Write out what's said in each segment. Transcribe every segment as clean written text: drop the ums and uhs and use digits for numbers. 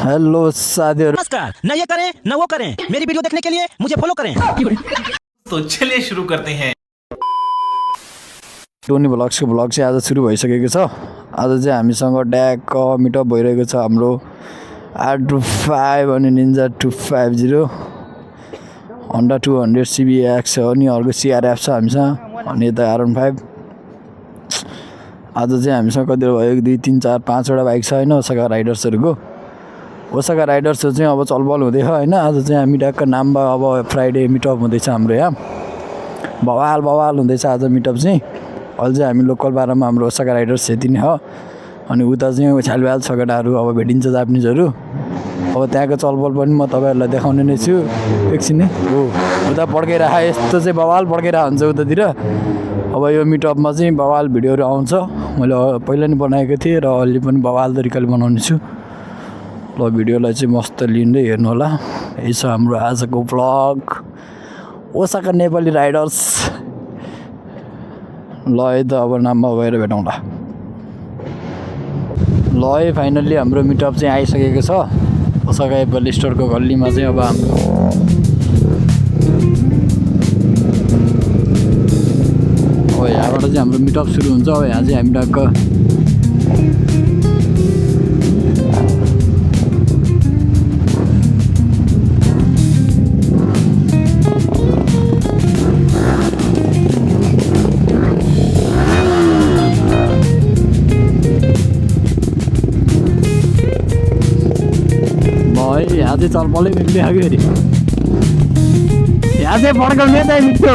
Hello साथियों, नमस्कार। न ये करें न वो करें, मेरी वीडियो देखने के लिए मुझे फॉलो करें। तो चलिए शुरू करते हैं। टोनी भ्लग्सको भ्लग चाहिँ आज सुरु भइसकेको छ। आज चाहिँ हामीसँग ड्याक मिटअप भइरहेको छ। हाम्रो R25 अनि निन्जा 250 होन्डा 200 CBX हो अनि अर्को CRF छ हामीसँग अनि यता R15। आज चाहिँ हामीसँग कति भयो 2 3 4 5 वटा बाइक छ हैन ओसाका राइडर्सहरुको। ओसाका राइडर्सहरु चाहिँ अब चलबल हुँदैछ हैन। आज चाहिँ हामी ड्याकको नाममा अब फ्राइडे मिटअप हुँदैछ हाम्रो यहाँ। बवाल हुँदैछ आज मिटअप चाहिँ। अहिले चाहिँ हामी लोकल बारमा हाम्रो ओसाका राइडर्स यति नै हो। अनि उता चाहिँ छालबाल छगडाहरू अब भेटिन्छ जापानिजहरू। अब त्यहाँको चलबल पनि म तपाईहरुलाई देखाउने नै छु एकछिन। हो उता पड्काइराख यस्तो चाहिँ बवाल पड्काइराख हुन्छ उतातिर। अब यो मिटअपमा चाहिँ बवाल भिडियोहरू आउँछ। मैले पहिला नि बनाएको थिएँ र अहिले पनि बवाल तरिकाले बनाउने छु। ल भिडियोलाई चाहिँ मस्त लिँदै हेर्नु होला। यही छ हाम्रो आजको भ्लग ओसाका नेपाली राइडर्स। ल है त अब नाममा गएर भेटौँला। ल है फाइनल्ली हाम्रो मिटअप चाहिँ आइसकेको छ। ओसाका एप्पल स्टोरको गल्लीमा चाहिँ अब हाम्रो अब यहाँबाट चाहिँ हाम्रो मिटअप सुरु हुन्छ। अब यहाँ चाहिँ हामी टक्क यहाँ चाहिँ चलपलै मिल्दै आयो फेरि। यहाँ चाहिँ पड्काउने चाहिँ मिठो।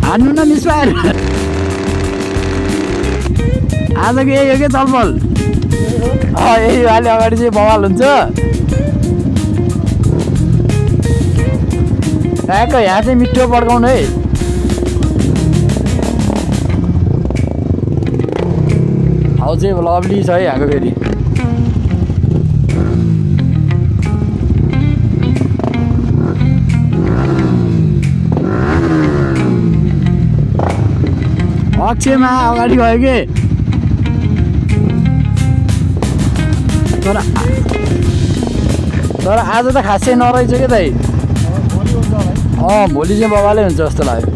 हान्नु न मिसवार। आजको यही हो क्या चलपल। यही अलि अगाडि चाहिँ बवाल हुन्छ। ठ्याक्क यहाँ चाहिँ मिठो पड्काउनु है। हाउ चाहिँ लभली छ है यहाँको फेरि। अक्षयमा अगाडि गयो कि तर आज त खासै नरहेछ क्या दाइ। भोलि चाहिँ बबालै हुन्छ जस्तो लाग्यो।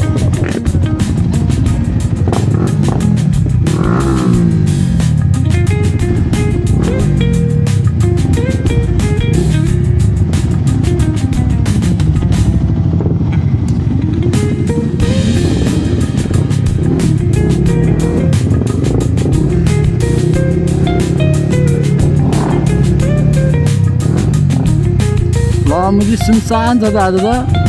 ल मुझे सुनसान छ त आज त।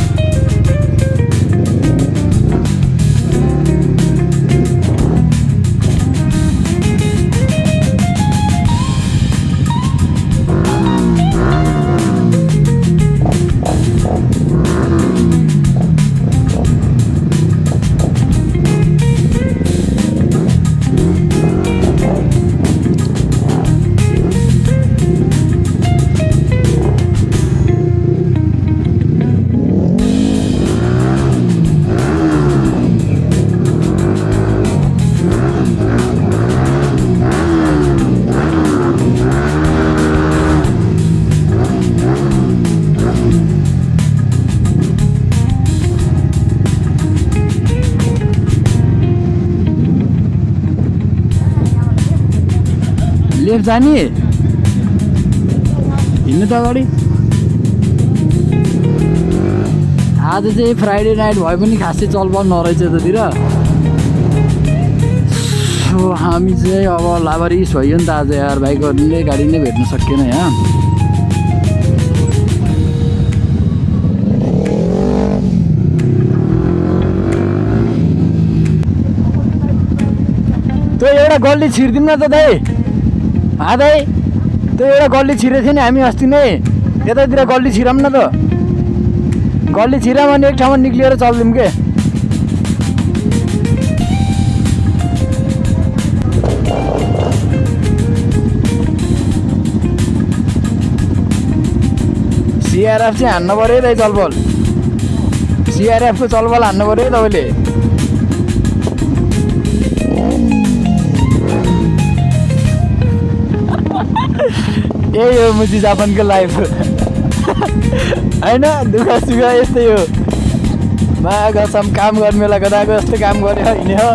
लेफ्ट जाने हिँड्नु त अगाडि। आज चाहिँ फ्राइडे नाइट भए पनि खासै चलबल नरहेछ यतातिर। सो हामी चाहिँ अब लाभारिस भयो नि त आज यार। बाइकहरूले गाडी नै भेट्न सकिएन यहाँ। त्यो एउटा गल्ली छिर्दिउँ न त दाइ। दाइ त्यो एउटा गल्ली छिरेको थियो नि हामी अस्ति नै। यतातिर गल्ली छिराउँ न त। गल्ली छिराम अनि एक ठाउँमा निक्लिएर चल्दिउँ के। सिआरएफ चाहिँ हान्नु पऱ्यो है चलबल सिआरएफको चलबल हान्नु पऱ्यो है तपाईँले यही हो मुची जापानको लाइफ होइन दुःख सुख यस्तै हो मा कसम काम गर्ने बेला गदाको जस्तो काम गऱ्यो हिँड्ने हो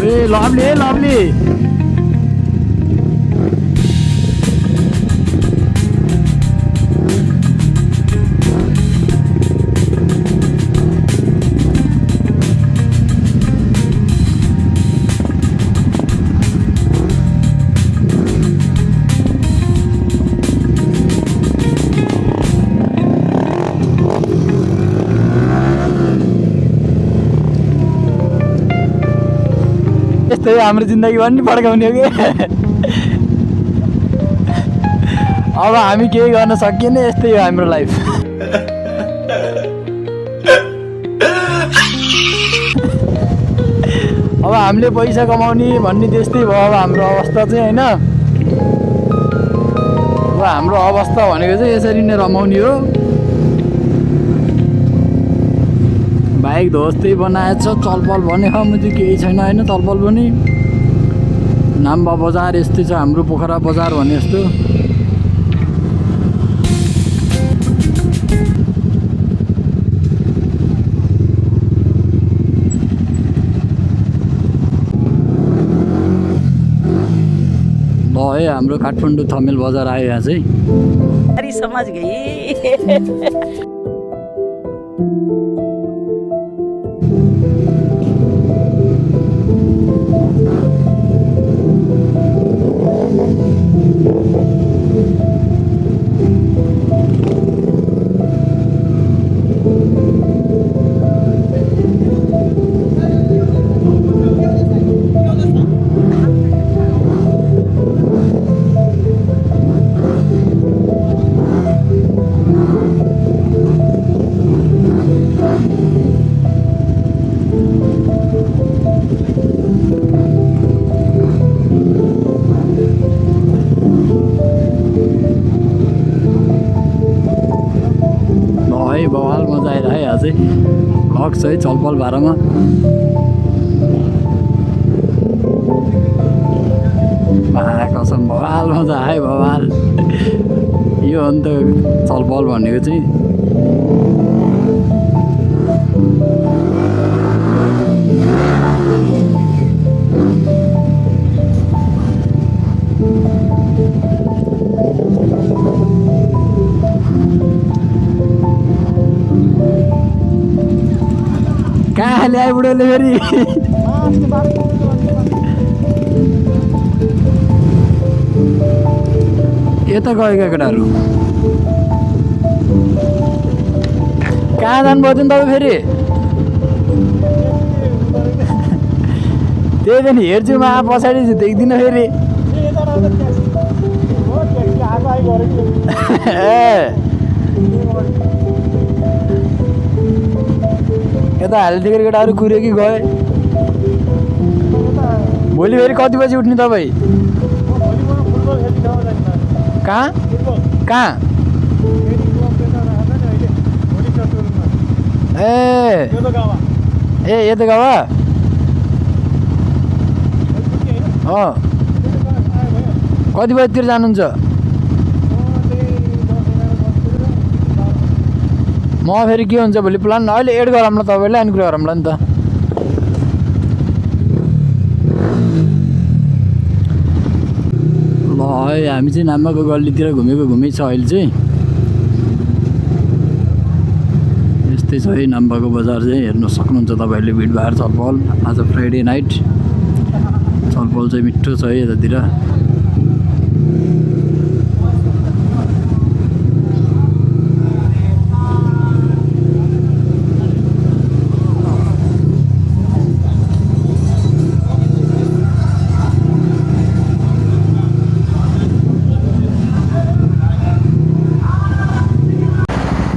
ए लभली है लभली यस्तै हो हाम्रो जिन्दगी पनि फड्काउने हो कि अब हामी केही गर्न सकिएन यस्तै हो हाम्रो लाइफ अब हामीले पैसा कमाउने भन्ने त्यस्तै भयो अब हाम्रो अवस्था चाहिँ होइन अब हाम्रो अवस्था भनेको चाहिँ यसरी नै रमाउने हो बाइक ध्वस्तै बनाएछ चलपल भने मुझे केही छैन होइन चलपल पनि नाम्बा बजार यस्तै छ हाम्रो पोखरा बजार भने जस्तो ल है हाम्रो काठमाडौँ थमेल बजार आयो यहाँ चाहिँ अरे समझ गई बवाल मजा आएर है अझै भ्लग छ है चलपल बाह्रमा कसम बवाल मजा आयो बवाल यो अन्त चलपल भनेको चाहिँ कहाँ ल्याए बुढोले फेरि यता गएका केटाहरू कहाँ जानुभयो नि तपाईँ फेरि त्यही त नि हेर्छु म पछाडि देख्दिनँ फेरि यता हालिदिएको केटाहरू कुर्यो कि गए भोलि फेरि कति बजी उठ्ने तपाईँ कहाँ कहाँ ए यता गावा कति बजीतिर जानुहुन्छ म फेरि के हुन्छ भोलि प्लान अहिले एड गरौँला तपाईँलाई अनि कुरा गरौँला नि त ल है हामी चाहिँ नाम्बाको गल्लीतिर घुमेकै छ अहिले चाहिँ यस्तै छ है नाम्बाको बजार चाहिँ हेर्न सक्नुहुन्छ तपाईँहरूले भिडभाड चलपल आज फ्राइडे नाइट चलपल चाहिँ मिठो छ है यतातिर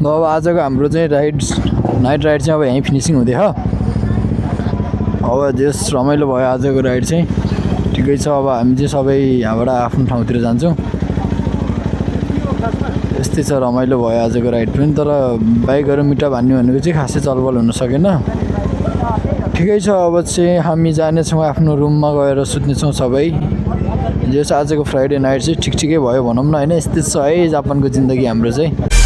अब आजको हाम्रो चाहिँ नाइट राइड चाहिँ अब यहीँ फिनिसिङ हुँदै हो अब जस रमाइलो भयो आजको राइड चाहिँ ठिकै छ। अब हामी चाहिँ सबै यहाँबाट आफ्नो ठाउँतिर जान्छौँ। यस्तै छ, रमाइलो भयो आजको राइड पनि। तर बाइकहरू मिटअप हान्ने भनेको चाहिँ खासै चलबल हुन सकेन। ठिकै छ, अब चाहिँ हामी जानेछौँ आफ्नो रुममा गएर सुत्नेछौँ सबै। जस आजको फ्राइडे नाइट चाहिँ ठिक ठिकै भयो भनौँ न होइन। यस्तै छ है जापानको जिन्दगी हाम्रो चाहिँ।